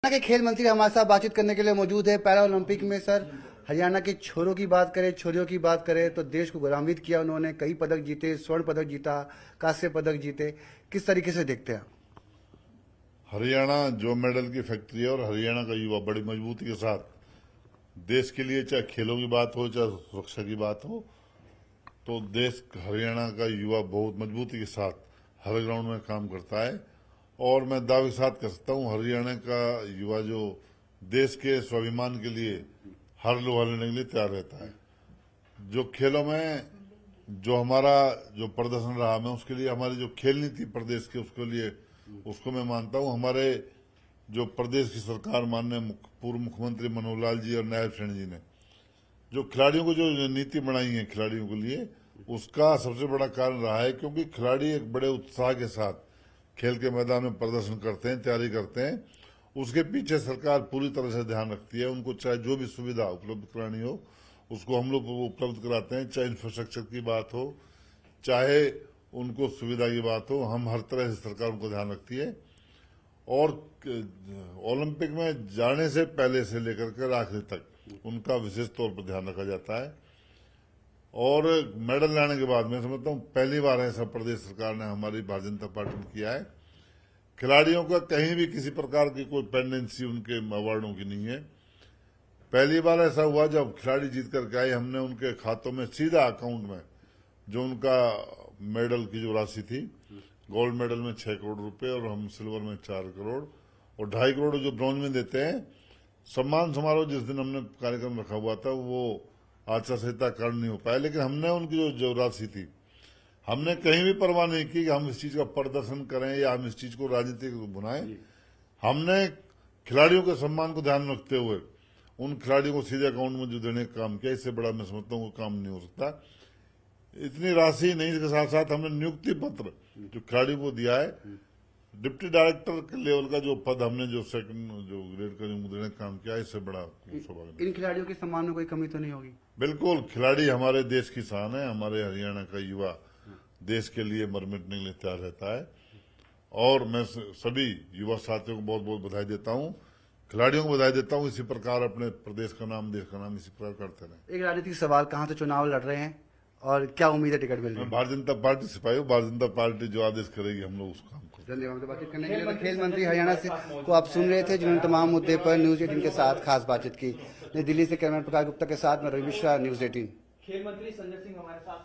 हरियाणा के खेल मंत्री हमारे साथ बातचीत करने के लिए मौजूद है। पैरा ओलंपिक में सर हरियाणा के छोरों की बात करें, छोरियों की बात करें तो देश को गौरवान्वित किया उन्होंने। कई पदक जीते, स्वर्ण पदक जीता, कांस्य पदक जीते। किस तरीके से देखते हैं? हरियाणा जो मेडल की फैक्ट्री है और हरियाणा का युवा बड़ी मजबूती के साथ देश के लिए, चाहे खेलों की बात हो चाहे सुरक्षा की बात हो, तो देश हरियाणा का युवा बहुत मजबूती के साथ हर ग्राउंड में काम करता है। और मैं दावे के साथ कह सकता हूँ हरियाणा का युवा जो देश के स्वाभिमान के लिए हर लोहा लेने के लिए तैयार रहता है। जो खेलों में जो हमारा जो प्रदर्शन रहा, मैं उसके लिए हमारी जो खेल नीति प्रदेश के उसके लिए उसको मैं मानता हूँ। हमारे जो प्रदेश की सरकार माननीय पूर्व मुख्यमंत्री मनोहर लाल जी और नायब सेन जी ने जो खिलाड़ियों को जो नीति बनाई है खिलाड़ियों के लिए, उसका सबसे बड़ा कारण रहा है क्योंकि खिलाड़ी एक बड़े उत्साह के साथ खेल के मैदान में प्रदर्शन करते हैं, तैयारी करते हैं। उसके पीछे सरकार पूरी तरह से ध्यान रखती है। उनको चाहे जो भी सुविधा उपलब्ध करानी हो उसको हम लोग उपलब्ध कराते हैं, चाहे इंफ्रास्ट्रक्चर की बात हो चाहे उनको सुविधा की बात हो, हम हर तरह से सरकार उनको ध्यान रखती है। और ओलंपिक में जाने से पहले से लेकर के आखिरी तक उनका विशेष तौर पर ध्यान रखा जाता है। और मेडल लाने के बाद मैं समझता हूँ पहली बार ऐसा प्रदेश सरकार ने हमारी भारतीय जनता पार्टी ने किया है। खिलाड़ियों का कहीं भी किसी प्रकार की कोई पेंडेंसी उनके अवार्डों की नहीं है। पहली बार ऐसा हुआ जब खिलाड़ी जीत करके आए, हमने उनके खातों में सीधा अकाउंट में जो उनका मेडल की जो राशि थी, गोल्ड मेडल में 6 करोड़ रुपए और हम सिल्वर में 4 करोड़ और 2.5 करोड़ जो ब्रॉन्ज में देते हैं। सम्मान समारोह जिस दिन हमने कार्यक्रम रखा हुआ था वो आचार संहिता कारण नहीं हो पाया, लेकिन हमने उनकी जो राशि थी हमने कहीं भी परवाह नहीं की कि हम इस चीज का प्रदर्शन करें या हम इस चीज को राजनीतिक बनाएं। हमने खिलाड़ियों के सम्मान को ध्यान में रखते हुए उन खिलाड़ियों को सीधे अकाउंट में जो देने का काम किया, इससे बड़ा मैं समझता हूँ काम नहीं हो सकता। इतनी राशि नहीं के साथ साथ हमने नियुक्ति पत्र जो खिलाड़ियों को दिया है, डिप्टी डायरेक्टर के लेवल का जो पद हमने जो सेकंड जो ग्रेड का देने का काम किया, इससे बड़ा सौभाग्य। इन खिलाड़ियों के सम्मान में कोई कमी तो नहीं होगी? बिल्कुल, खिलाड़ी हमारे देश की शान है। हमारे हरियाणा का युवा देश के लिए मर मिटने के लिए तैयार रहता है। और मैं सभी युवा साथियों को बहुत बहुत बधाई देता हूँ, खिलाड़ियों को बधाई देता हूँ। इसी प्रकार अपने प्रदेश का नाम, देश का नाम इसी प्रकार करते रहे। एक राजनीतिक सवाल, कहाँ से चुनाव लड़ रहे हैं और क्या उम्मीद है टिकट मिलने मैं की? भारतीय जनता पार्टी सिपाही हूँ। भारतीय जनता पार्टी जो आदेश करेगी हम लोग उस काम को। धन्यवाद बातचीत करने के लिए। खेल मंत्री हरियाणा से को आप सुन रहे थे, जिन्होंने तमाम मुद्दे पर न्यूज 18 के साथ खास बातचीत की। नई दिल्ली से कैमरा प्रकाश गुप्ता के साथ मैं रवि मिश्रा, न्यूज 18। खेल मंत्री संजय सिंह हमारे साथ